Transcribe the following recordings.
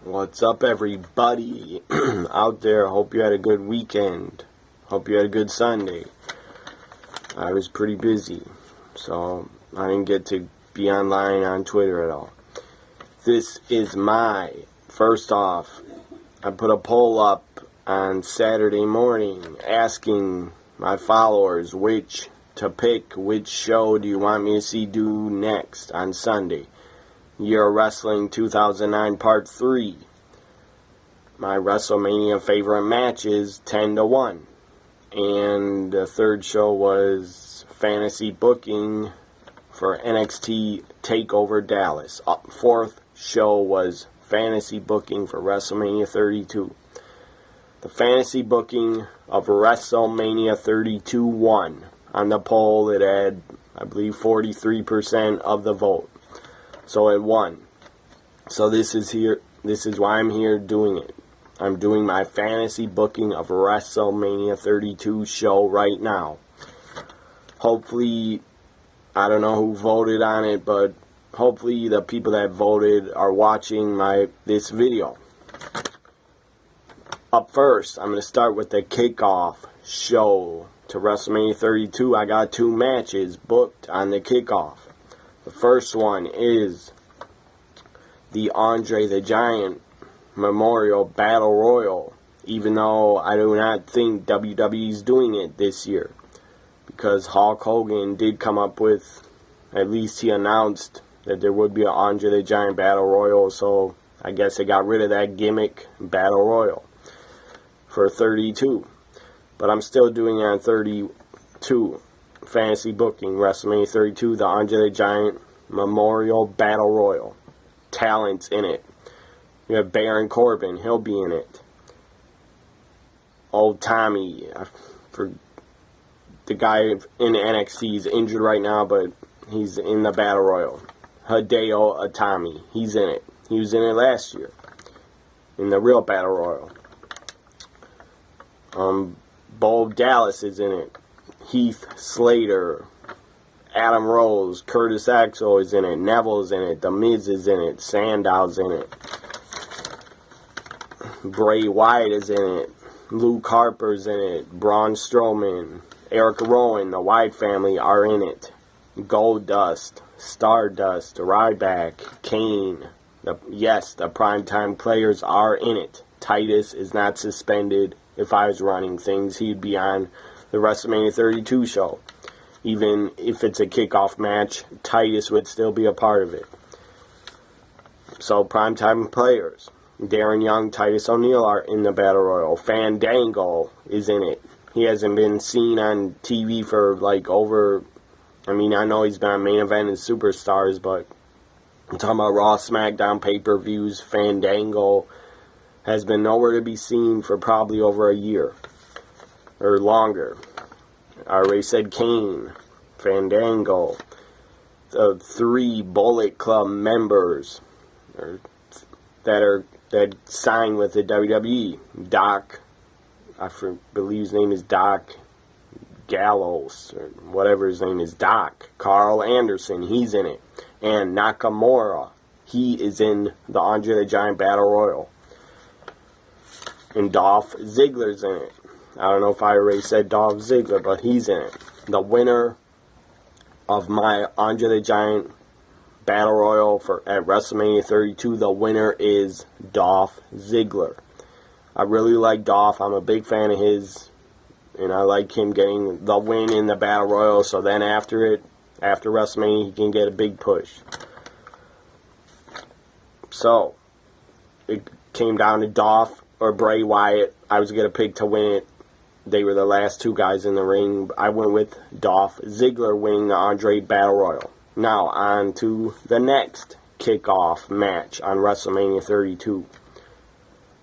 What's up, everybody out there? Hope you had a good weekend. Hope you had a good Sunday. I was pretty busy, so I didn't get to be online on Twitter at all. This is first off, I put a poll up on Saturday morning asking my followers which show do you want me to see do next on Sunday. Year of Wrestling 2009 Part 3. My WrestleMania favorite matches 10-1. And the third show was fantasy booking for NXT TakeOver Dallas. Fourth show was fantasy booking for WrestleMania 32. The fantasy booking of WrestleMania 32 won. On the poll, it had, I believe, 43% of the vote. So it won. So this is why I'm here doing it. I'm doing my fantasy booking of WrestleMania 32 show right now. Hopefully, I don't know who voted on it, but hopefully the people that voted are watching this video. Up first, I'm going to start with the Kickoff show to WrestleMania 32. I got 2 matches booked on the Kickoff. The first one is the Andre the Giant Memorial Battle Royal, even though I do not think WWE is doing it this year, because Hulk Hogan did come up with, at least he announced that there would be an Andre the Giant Battle Royal, so I guess they got rid of that gimmick Battle Royal for 32. But I'm still doing it on 32. Fantasy booking, WrestleMania 32, the Andre the Giant Memorial Battle Royal. Talents in it. You have Baron Corbin, he'll be in it. Old Tommy, for the guy in NXT is injured right now, but he's in the Battle Royal. Hideo Itami, he's in it. He was in it last year, in the real Battle Royal. Bo Dallas is in it. Heath Slater, Adam Rose, Curtis Axel is in it, Neville's in it, The Miz is in it, Sandow's in it, Bray Wyatt is in it, Luke Harper's in it, Braun Strowman, Eric Rowan, the Wyatt family are in it, Goldust, Stardust, Ryback, Kane, the primetime players are in it. Titus is not suspended. If I was running things, he'd be on the WrestleMania 32 show. Even if it's a kickoff match, Titus would still be a part of it. So, primetime players. Darren Young, Titus O'Neil are in the Battle Royal. Fandango is in it. He hasn't been seen on TV for I know he's been on Main Event and Superstars, but I'm talking about Raw, SmackDown, pay-per-views. Fandango has been nowhere to be seen for probably over a year or longer. I already said Kane, Fandango, the 3 Bullet Club members that signed with the WWE. Doc, I believe his name is Doc Gallows, or whatever his name is, Doc. Carl Anderson, he's in it. And Nakamura, he is in the Andre the Giant Battle Royal. And Dolph Ziggler's in it. I don't know if I already said Dolph Ziggler, but he's in it. The winner of my Andre the Giant Battle Royal at WrestleMania 32, the winner is Dolph Ziggler. I really like Dolph. I'm a big fan of his. And I like him getting the win in the Battle Royal, so then after WrestleMania, he can get a big push. So, it came down to Dolph or Bray Wyatt. I was going to pick to win it. They were the last 2 guys in the ring. I went with Dolph Ziggler winning the Andre Battle Royal. Now, on to the next kickoff match on WrestleMania 32.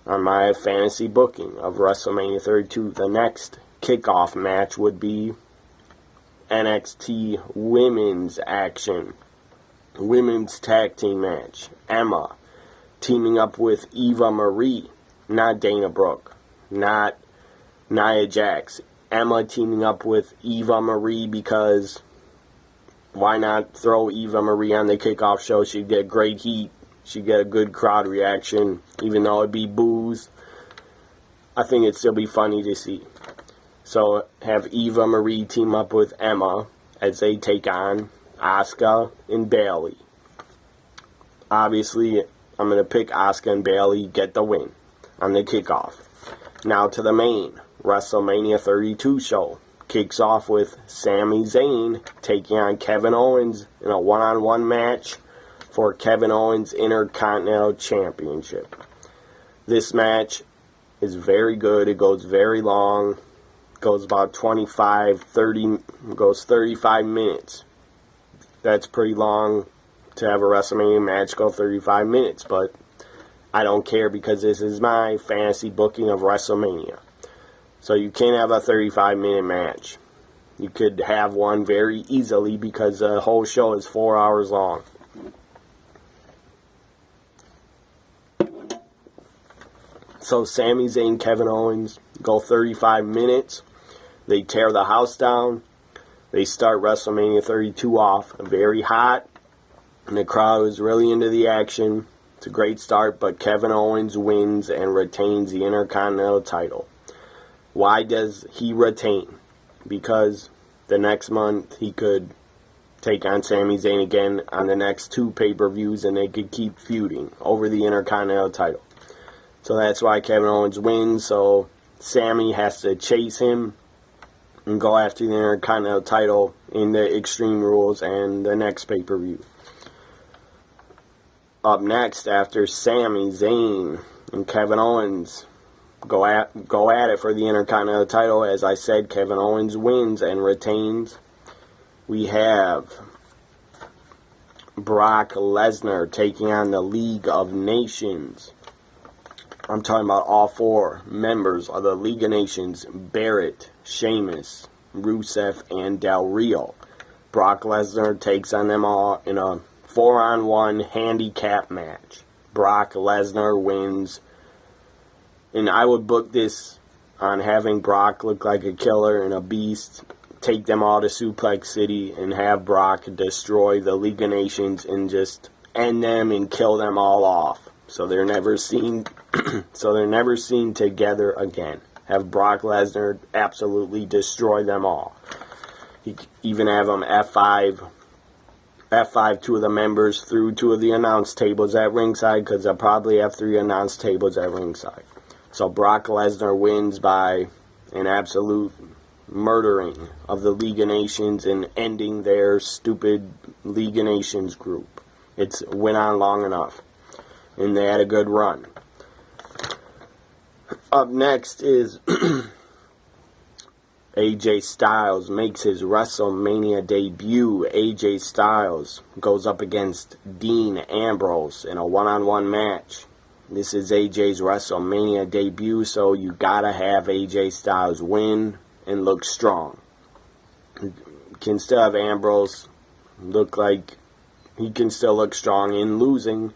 On my fantasy booking of WrestleMania 32, the next kickoff match would be NXT Women's Action. Women's Tag Team match. Emma teaming up with Eva Marie. Not Dana Brooke. Not Nia Jax. Emma teaming up with Eva Marie, because why not throw Eva Marie on the kickoff show? She'd get great heat she'd get a good crowd reaction, even though it'd be boos. I think it'd still be funny to see. So have Eva Marie team up with Emma as they take on Asuka and Bayley. Obviously, I'm going to pick Asuka and Bayley, get the win on the kickoff. Now to the main WrestleMania 32 show. Kicks off with Sami Zayn taking on Kevin Owens in a one-on-one match for Kevin Owens Intercontinental Championship. This match is very good. It goes very long. Goes about 35 minutes. That's pretty long to have a WrestleMania match go 35 minutes, but I don't care because this is my fantasy booking of WrestleMania. So you can't have a 35-minute match. You could have one very easily because the whole show is 4 hours long. So Sami Zayn, Kevin Owens go 35 minutes. They tear the house down. They start WrestleMania 32 off very hot. And the crowd is really into the action. It's a great start, but Kevin Owens wins and retains the Intercontinental title. Why does he retain? Because the next month he could take on Sami Zayn again on the next 2 pay-per-views and they could keep feuding over the Intercontinental title. So that's why Kevin Owens wins. So Sami has to chase him and go after the Intercontinental title in the Extreme Rules and the next pay-per-view. Up next, after Sami Zayn and Kevin Owens go at it for the Intercontinental title, as I said, Kevin Owens wins and retains. We have Brock Lesnar taking on the League of Nations. I'm talking about all 4 members of the League of Nations: Barrett, Sheamus, Rusev, and Del Rio. Brock Lesnar takes on them all in a 4-on-1 handicap match. Brock Lesnar wins. And I would book this on having Brock look like a killer and a beast, take them all to Suplex City, and have Brock destroy the League of Nations and just end them and kill them all off. So they're never seen together again. Have Brock Lesnar absolutely destroy them all. You even have them F5 2 of the members through 2 of the announce tables at ringside, because they'll probably have 3 announce tables at ringside. So Brock Lesnar wins by an absolute murdering of the League of Nations and ending their stupid League of Nations group. It's went on long enough. And they had a good run. Up next is AJ Styles makes his WrestleMania debut. AJ Styles goes up against Dean Ambrose in a one-on-one match. This is AJ's WrestleMania debut, so you gotta have AJ Styles win and look strong. You can still have Ambrose look like he can still look strong in losing.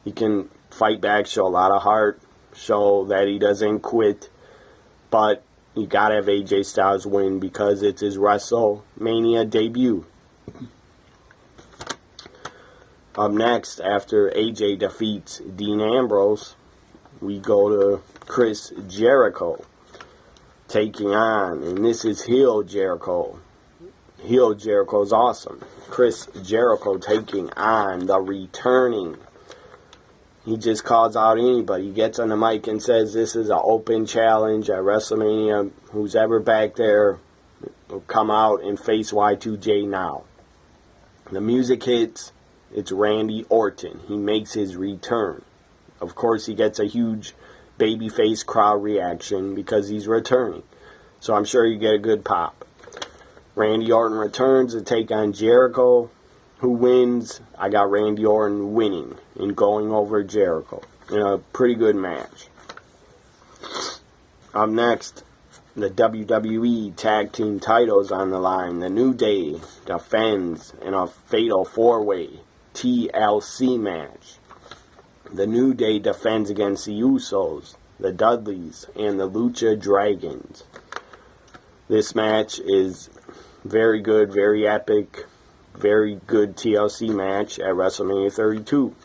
He can fight back, show a lot of heart, show that he doesn't quit. But you gotta have AJ Styles win because it's his WrestleMania debut. Up next, after AJ defeats Dean Ambrose, we go to Chris Jericho taking on, and this is heel Jericho. Heel Jericho's awesome. Chris Jericho taking on the returning. He just calls out anybody. He gets on the mic and says this is an open challenge at WrestleMania. Who's ever back there will come out and face Y2J now. The music hits. It's Randy Orton. He makes his return. Of course, he gets a huge babyface crowd reaction because he's returning. So I'm sure you get a good pop. Randy Orton returns to take on Jericho. Who wins? I got Randy Orton winning and going over Jericho in a pretty good match. Up next, the WWE Tag Team titles on the line. The New Day defends in a fatal 4-way TLC match. The New Day defends against the Usos, the Dudleys, and the Lucha Dragons. This match is very good, very epic, very good TLC match at WrestleMania 32.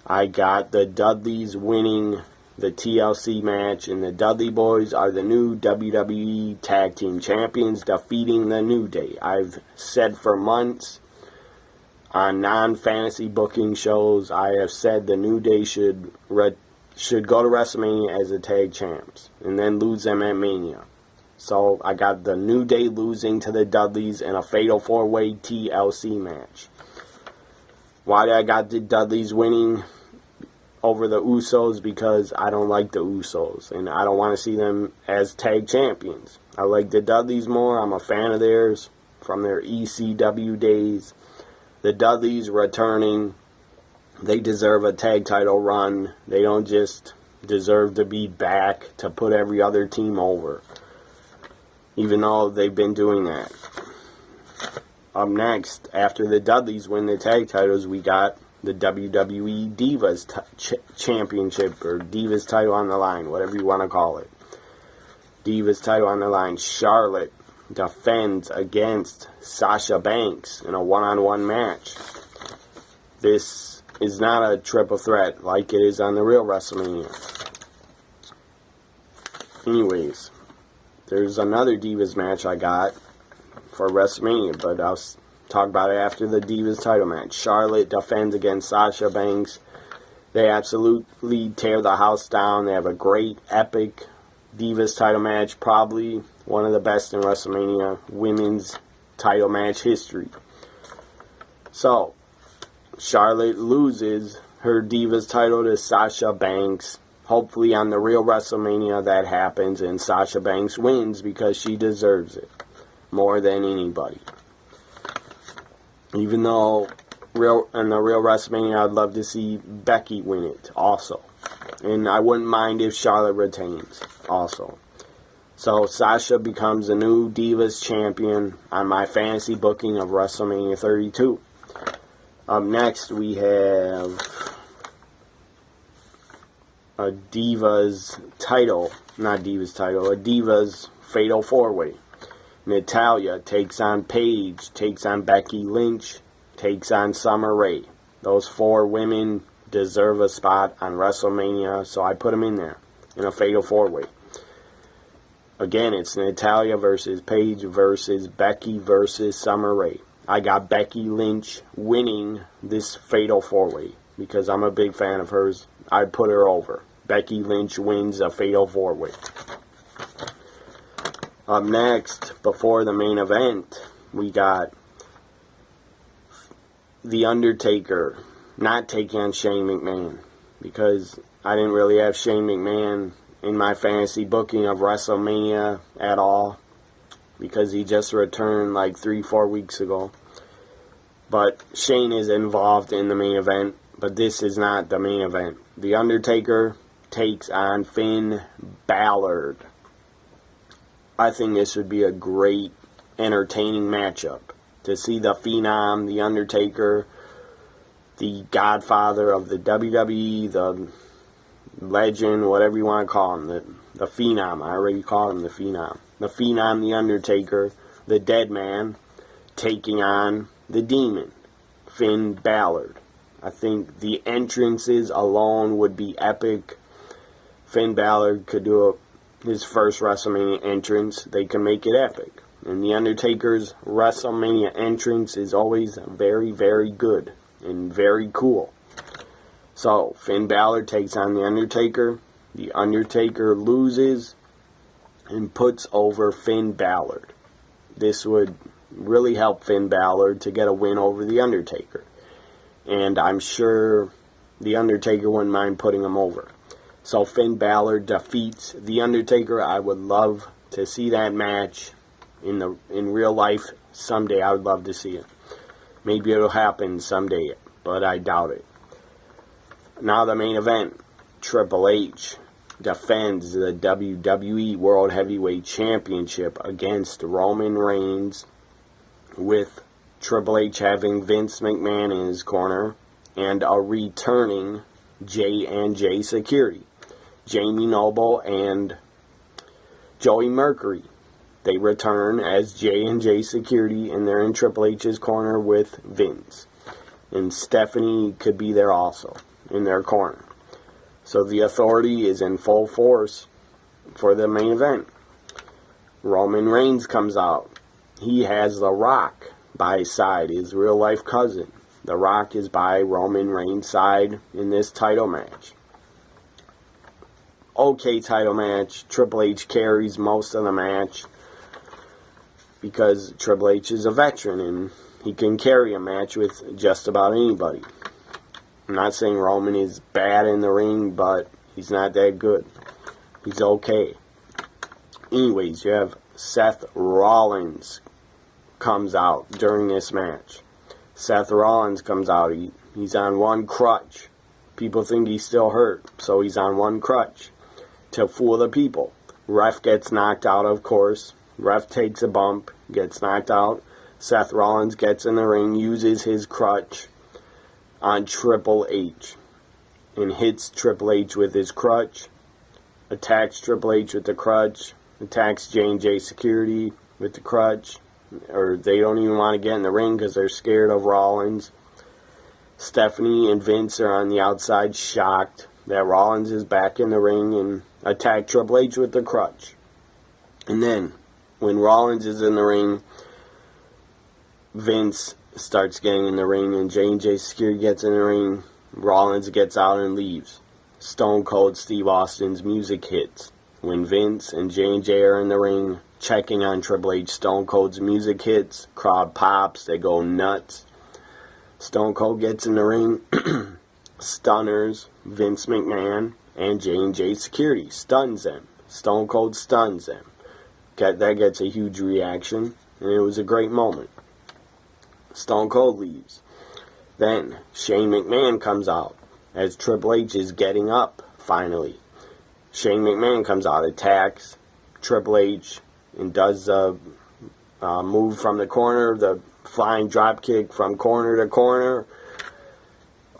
I got the Dudleys winning the TLC match, and the Dudley Boys are the new WWE Tag Team Champions, defeating the New Day. I've said for months on non-fantasy booking shows, I have said the New Day should go to WrestleMania as the tag champs and then lose them at Mania. So I got the New Day losing to the Dudleys in a Fatal 4-Way TLC match. Why did I got the Dudleys winning over the Usos? Because I don't like the Usos, and I don't want to see them as tag champions. I like the Dudleys more. I'm a fan of theirs from their ECW days. The Dudleys returning, they deserve a tag title run. They don't just deserve to be back to put every other team over, even though they've been doing that. Up next, after the Dudleys win the tag titles, we got the WWE Divas Championship, or Divas title on the line, whatever you want to call it. Divas title on the line. Charlotte defends against Sasha Banks in a one-on-one match. This is not a triple threat like it is on the real WrestleMania. Anyways, there's another Divas match I got for WrestleMania, but I'll talk about it after the Divas title match. Charlotte defends against Sasha Banks. They absolutely tear the house down. They have a great, epic Divas title match, probably one of the best in WrestleMania women's title match history. So, Charlotte loses her Divas title to Sasha Banks. Hopefully on the real WrestleMania that happens and Sasha Banks wins, because she deserves it more than anybody. Even though in the real WrestleMania I'd love to see Becky win it also. And I wouldn't mind if Charlotte retains also. So Sasha becomes the new Divas champion on my fantasy booking of WrestleMania 32. Up next we have a Divas title, not Divas title, a Divas Fatal 4-Way. Natalya takes on Paige, takes on Becky Lynch, takes on Summer Rae. Those four women deserve a spot on WrestleMania, so I put them in there in a Fatal 4-Way. Again, it's Natalya versus Paige versus Becky versus Summer Rae. I got Becky Lynch winning this Fatal 4-Way because I'm a big fan of hers. I'd put her over. Becky Lynch wins a Fatal 4-Way. Up next, before the main event, we got The Undertaker not taking on Shane McMahon, because I didn't really have Shane McMahon in my fantasy booking of WrestleMania at all, because he just returned like 3-4 weeks ago. But Shane is involved in the main event, but this is not the main event. The Undertaker takes on Finn Balor. I think this would be a great, entertaining matchup. To see the Phenom, The Undertaker, the Godfather of the WWE, the Legend, whatever you want to call him, the Phenom. I already called him the Phenom. The Phenom, The Undertaker, the Dead Man, taking on the Demon, Finn Balor. I think the entrances alone would be epic. Finn Balor could do his first WrestleMania entrance. They can make it epic. And The Undertaker's WrestleMania entrance is always very, very good and very cool. So, Finn Balor takes on The Undertaker. The Undertaker loses and puts over Finn Balor. This would really help Finn Balor to get a win over The Undertaker. And I'm sure The Undertaker wouldn't mind putting him over. So Finn Balor defeats The Undertaker. I would love to see that match in real life someday. I would love to see it. Maybe it'll happen someday, but I doubt it. Now the main event. Triple H defends the WWE World Heavyweight Championship against Roman Reigns, with Triple H having Vince McMahon in his corner and a returning J&J Security. Jamie Noble and Joey Mercury. They return as J&J Security, and they're in Triple H's corner with Vince. And Stephanie could be there also. in their corner. So the Authority is in full force for the main event. Roman Reigns comes out. He has The Rock by his side, his real-life cousin. The Rock is by Roman Reigns' side in this title match. Okay title match. Triple H carries most of the match because Triple H is a veteran and he can carry a match with just about anybody. I'm not saying Roman is bad in the ring, but he's not that good. He's okay. Anyways, you have Seth Rollins comes out during this match. Seth Rollins comes out. He's on one crutch. People think he's still hurt, so he's on one crutch to fool the people. Ref gets knocked out, of course. Ref takes a bump, gets knocked out. Seth Rollins gets in the ring, uses his crutch on Triple H and hits Triple H with his crutch, attacks Triple H with the crutch, attacks J&J Security with the crutch, or they don't even want to get in the ring because they're scared of Rollins. Stephanie and Vince are on the outside shocked that Rollins is back in the ring and attack Triple H with the crutch. And then, when Rollins is in the ring, Vince starts getting in the ring and J&J Security gets in the ring. Rollins gets out and leaves. Stone Cold Steve Austin's music hits. When Vince and J&J are in the ring checking on Triple H, Stone Cold's music hits. Crowd pops. They go nuts. Stone Cold gets in the ring. Stunners Vince McMahon and J&J Security. Stuns them. Stone Cold stuns them. That gets a huge reaction. And it was a great moment. Stone Cold leaves. Then Shane McMahon comes out as Triple H is getting up, finally. Shane McMahon comes out, attacks Triple H, and does a move from the corner, the flying drop kick from corner to corner.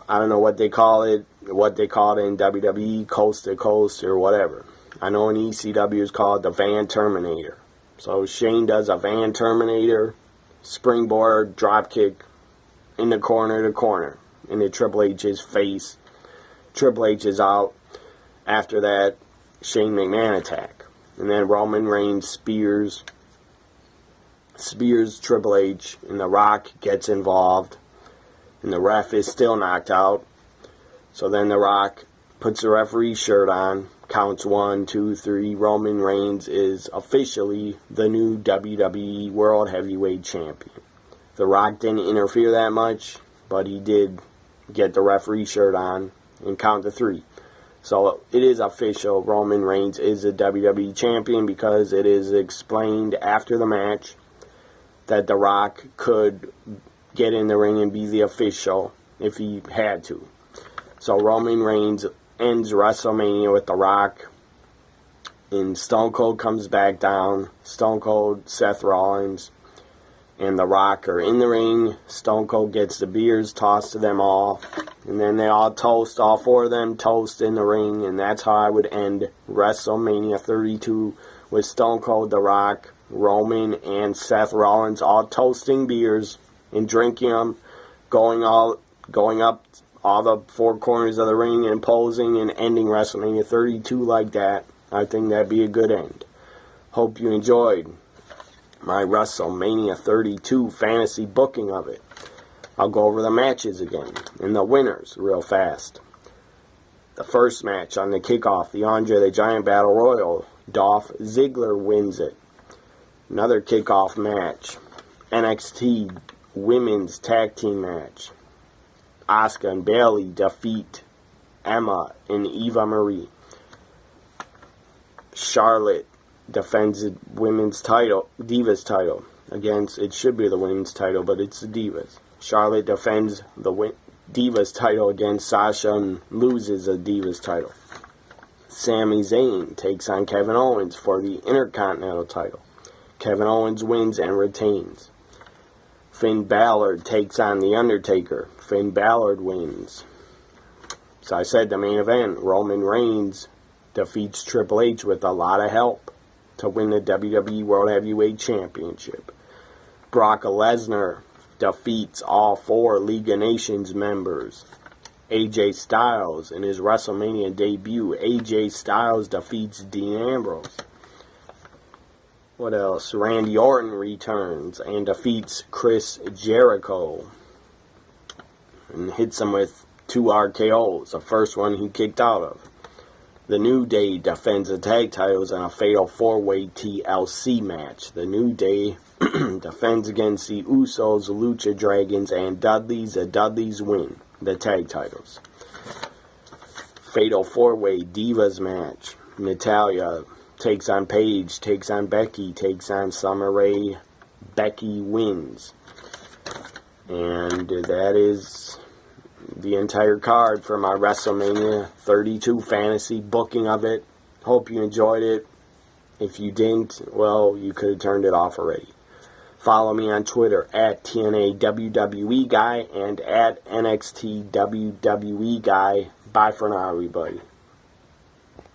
I don't know what they call it in WWE, coast to coast or whatever. I know in ECW it's called the Van Terminator. So Shane does a Van Terminator, springboard, drop kick in the corner to corner into Triple H's face. Triple H is out. After that, Shane McMahon attack. And then Roman Reigns spears Triple H, and The Rock gets involved. And the ref is still knocked out. So then The Rock puts the referee's shirt on, counts 1, 2, 3. Roman Reigns is officially the new WWE World Heavyweight Champion. The Rock didn't interfere that much, but he did get the referee shirt on and count to 3. So it is official. Roman Reigns is a WWE Champion because it is explained after the match that The Rock could get in the ring and be the official if he had to. So Roman Reigns ends WrestleMania with The Rock, and Stone Cold comes back down. Stone Cold, Seth Rollins, and The Rock are in the ring. Stone Cold gets the beers tossed to them all, and then they all toast, all 4 of them toast in the ring, and that's how I would end WrestleMania 32 with Stone Cold, The Rock, Roman, and Seth Rollins all toasting beers and drinking them, going up all the 4 corners of the ring and posing and ending WrestleMania 32 like that. I think that'd be a good end. Hope you enjoyed my WrestleMania 32 fantasy booking of it. I'll go over the matches again and the winners real fast. The first match on the Kickoff, the Andre the Giant Battle Royal. Dolph Ziggler wins it. Another Kickoff match. NXT Women's Tag Team match. Asuka and Bayley defeat Emma and Eva Marie. Charlotte defends the women's title, Divas title. Against, it should be the women's title, but it's the Divas. Charlotte defends the Divas title against Sasha and loses the Divas title. Sami Zayn takes on Kevin Owens for the Intercontinental title. Kevin Owens wins and retains. Finn Balor takes on The Undertaker. Finn Balor wins. So I said the main event, Roman Reigns defeats Triple H with a lot of help to win the WWE World Heavyweight Championship. Brock Lesnar defeats all 4 League of Nations members AJ Styles in his WrestleMania debut. AJ Styles defeats Dean Ambrose. What else? Randy Orton returns and defeats Chris Jericho. And hits him with 2 RKOs. The first one he kicked out of. The New Day defends the tag titles in a fatal 4-way TLC match. The New Day defends against the Usos, Lucha Dragons, and Dudleys. The Dudleys win the tag titles. Fatal 4-way Divas match. Natalya takes on Paige, takes on Becky, takes on Summer Rae. Becky wins. And that is the entire card for my WrestleMania 32 fantasy booking of it. Hope you enjoyed it. If you didn't, well, you could have turned it off already. Follow me on Twitter at TNA WWE Guy and at NXT WWE Guy. Bye for now, everybody.